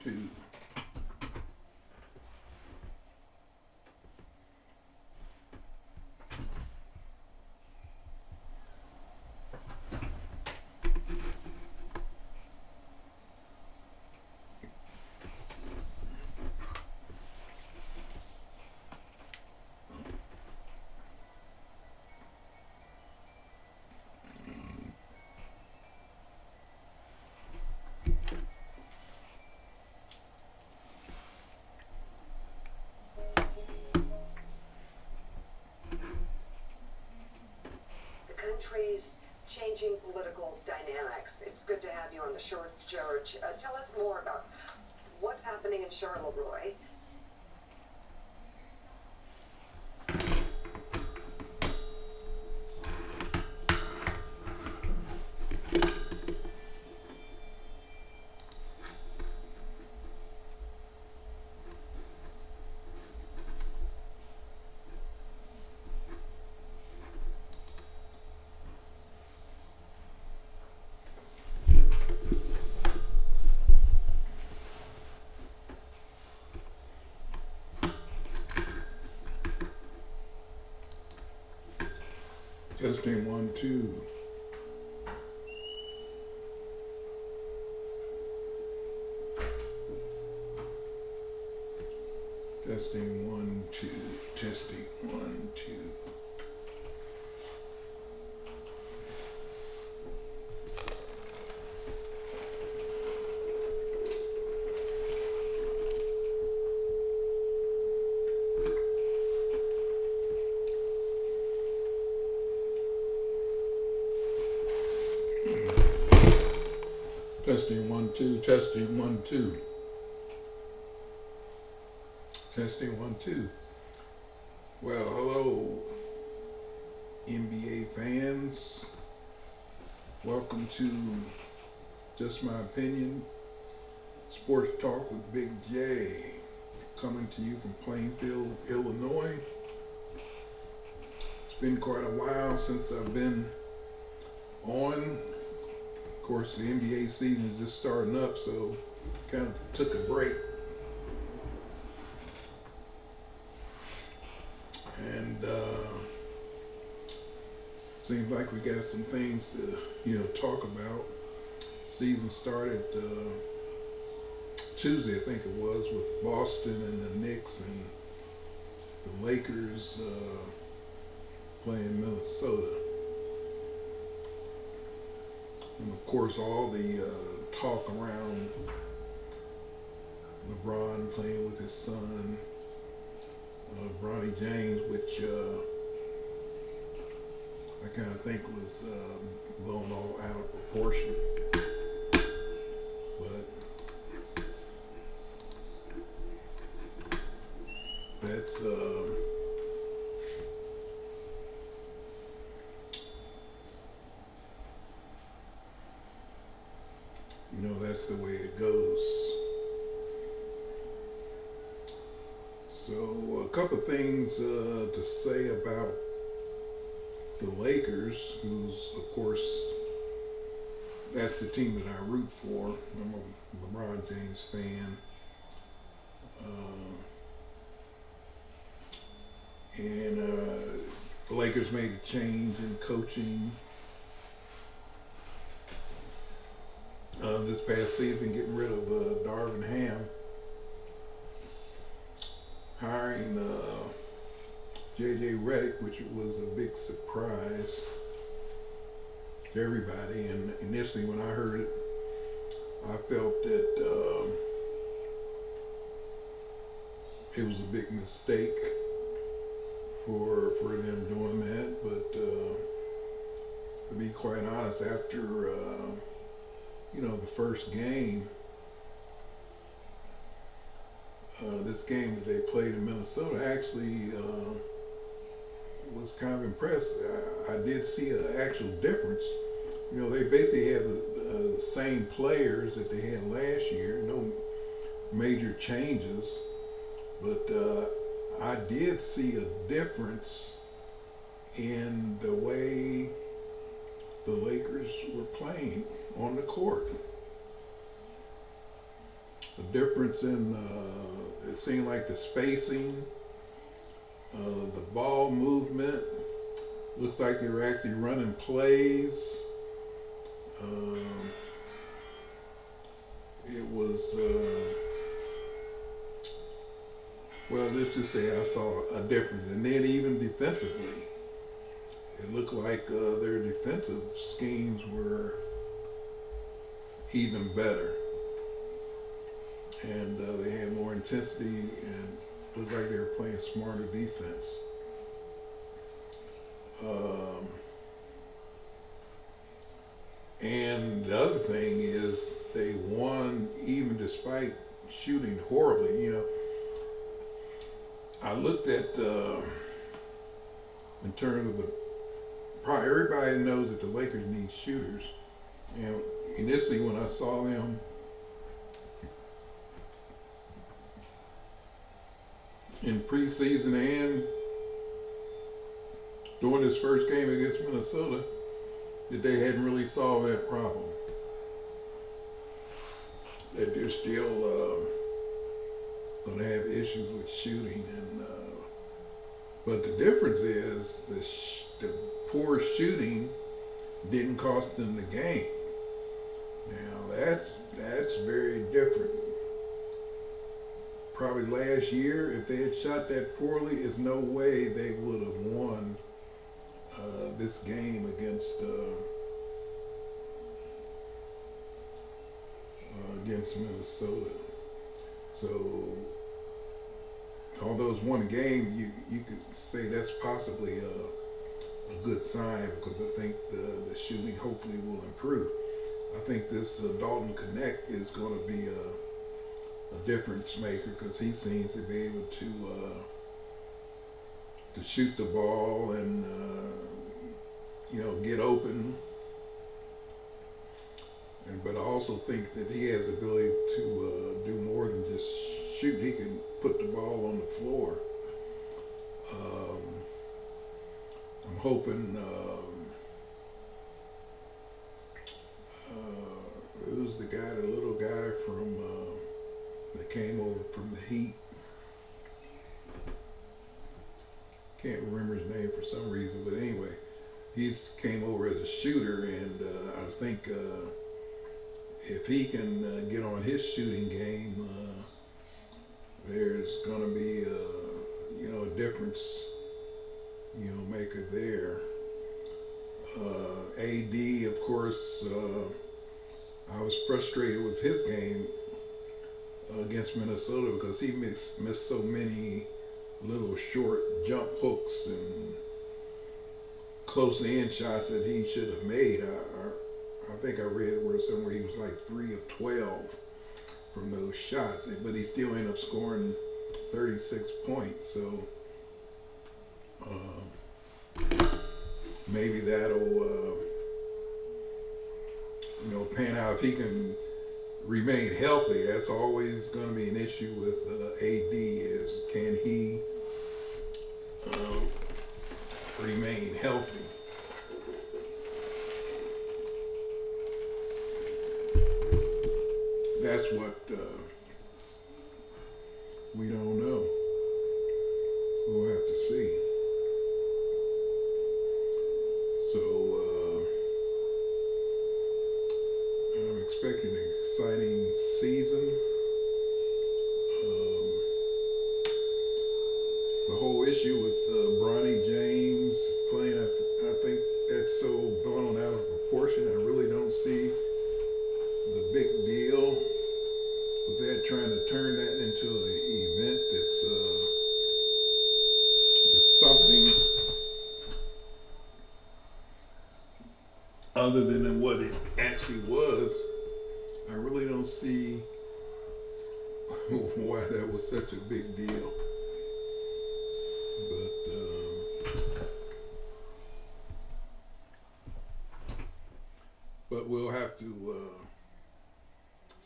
2. Country's changing political dynamics. It's good to have you on the show, George. Tell us more about what's happening in Charleroi. Testing 1, 2. Testing 1, 2. Testing 1, 2. Testing 1, 2, testing 1, 2. Testing 1, 2. Well, hello, NBA fans. Welcome to Just My Opinion, Sports Talk with Big J, coming to you from Plainfield, Illinois. It's been quite a while since I've been on. Of course, the NBA season is just starting up, so kind of took a break. And seems like we got some things to, talk about. Season started Tuesday, I think it was, with Boston and the Knicks and the Lakers playing Minnesota. And of course, all the talk around LeBron playing with his son, Bronny James, which I kind of think was blown all out of proportion. But that's that's the way it goes. So a couple of things to say about the Lakers, who's, of course, that's the team that I root for. I'm a LeBron James fan. And the Lakers made a change in coaching this past season, getting rid of Darvin Ham, hiring JJ Redick, which was a big surprise to everybody. And initially when I heard it, I felt that it was a big mistake for them doing that. But to be quite honest, after the first game, this game that they played in Minnesota, actually was kind of impressed. I did see an actual difference. They basically had the same players that they had last year, no major changes, but I did see a difference in the way the Lakers were playing on the court. a difference in, it seemed like the spacing, the ball movement. Looks like they were actually running plays. Um, it was, well, let's just say I saw a difference. And then even defensively, it looked like their defensive schemes were even better. And they had more intensity and looked like they were playing smarter defense. And the other thing is they won even despite shooting horribly. You know, I looked at in terms of the probably everybody knows that the Lakers need shooters. And initially when I saw them in preseason and during this first game against Minnesota, that they hadn't really solved that problem. That they're still going to have issues with shooting, and but the difference is the poor shooting didn't cost them the game. Now that's very different. Probably last year, if they had shot that poorly, there's no way they would have won this game against Minnesota. So, although it's one game, you could say that's possibly a good sign, because I think the shooting hopefully will improve. I think this Dalton Connect is going to be a difference maker, because he seems to be able to shoot the ball and get open. But I also think that he has the ability to do more than just shoot. He can put the ball on the floor. I'm hoping who's the guy, the little guy from that came over from the Heat. Can't remember his name for some reason, but anyway, he's came over as a shooter, and I think if he can get on his shooting game, there's going to be a difference, maker there. AD, of course, I was frustrated with his game against Minnesota, because he missed so many little short jump hooks and close in shots that he should have made. I think I read where somewhere he was like 3 of 12 from those shots, but he still ended up scoring 36 points. So maybe that'll pan out if he can remain healthy. That's always going to be an issue with AD, is can he remain healthy? That's what we don't know. We'll have to see. So I'm expecting an exciting season. The whole issue with Bronny James playing, I think that's so blown out of proportion. I really don't see the big deal with that, trying to turn that into an event that's something other than what it actually was. I really don't see why that was such a big deal. But we'll have to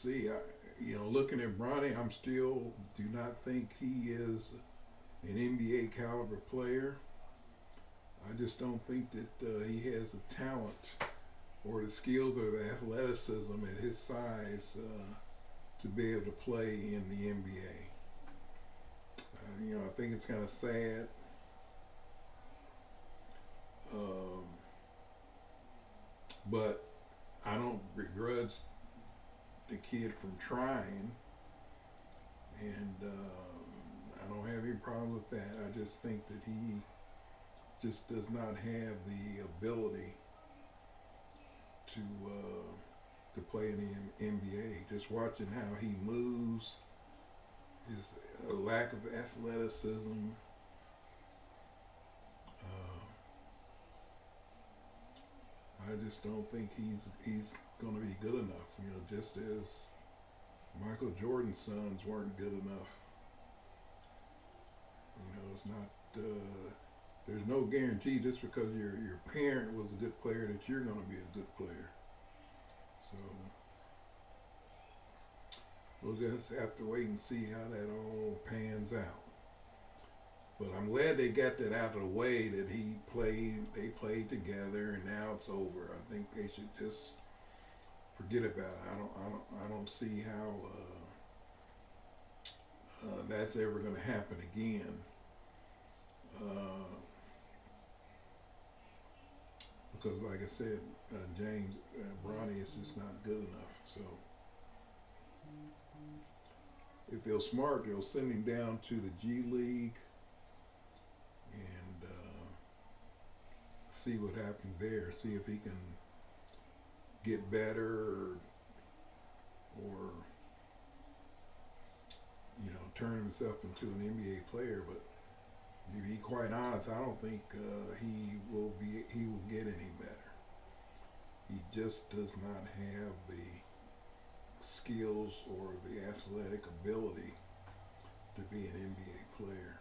see. Looking at Bronny, I'm still do not think he is an NBA caliber player. I just don't think that he has the talent or the skills or the athleticism at his size to be able to play in the NBA. I think it's kind of sad. But I don't begrudge the kid from trying, and I don't have any problem with that. I just think that he just does not have the ability to play in the NBA. Just watching how he moves, his lack of athleticism. I just don't think he's going to be good enough. Just as Michael Jordan's sons weren't good enough. It's not. There's no guarantee just because your parent was a good player that you're going to be a good player. So we'll just have to wait and see how that all pans out. But I'm glad they got that out of the way, that they played together, and now it's over. I think they should just forget about it. I don't see how that's ever going to happen again. Because, like I said, James Bronny is just not good enough. So, if they're smart, they'll send him down to the G League and see what happens there. See if he can get better, or turn himself into an NBA player. But to be quite honest, I don't think he will get any better. He just does not have the skills or the athletic ability to be an NBA player.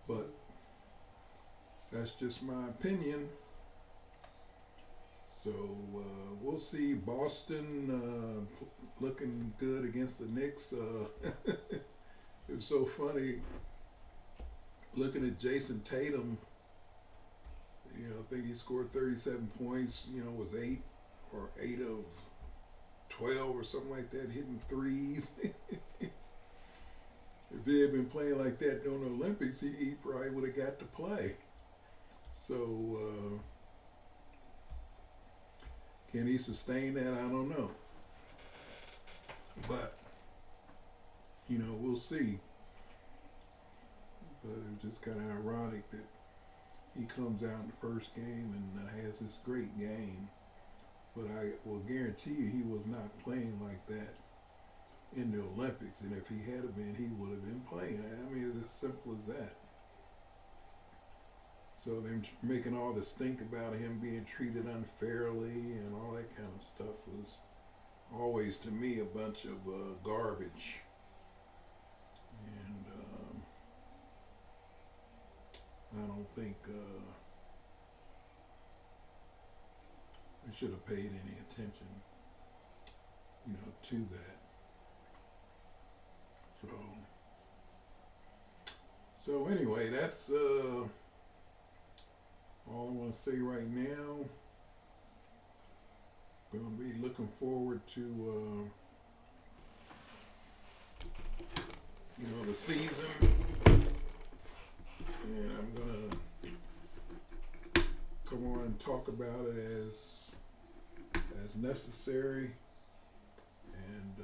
But that's just my opinion. So we'll see. Boston looking good against the Knicks. It was so funny looking at Jason Tatum. I think he scored 37 points. Was 8 of 12 or something like that, hitting threes. If he had been playing like that during the Olympics, he probably would have got to play. So can he sustain that? I don't know. But we'll see. But it was just kind of ironic that he comes out in the first game and has this great game. But I will guarantee you he was not playing like that in the Olympics. And if he had been, he would have been playing. I mean, it's as simple as that. So they're making all this stink about him being treated unfairly and all that kind of stuff was always, to me, a bunch of garbage. And I don't think we should have paid any attention, to that. So anyway, that's all I want to say right now. Going to be looking forward to the season, and I'm gonna come on and talk about it as necessary, and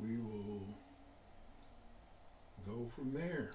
we will go from there.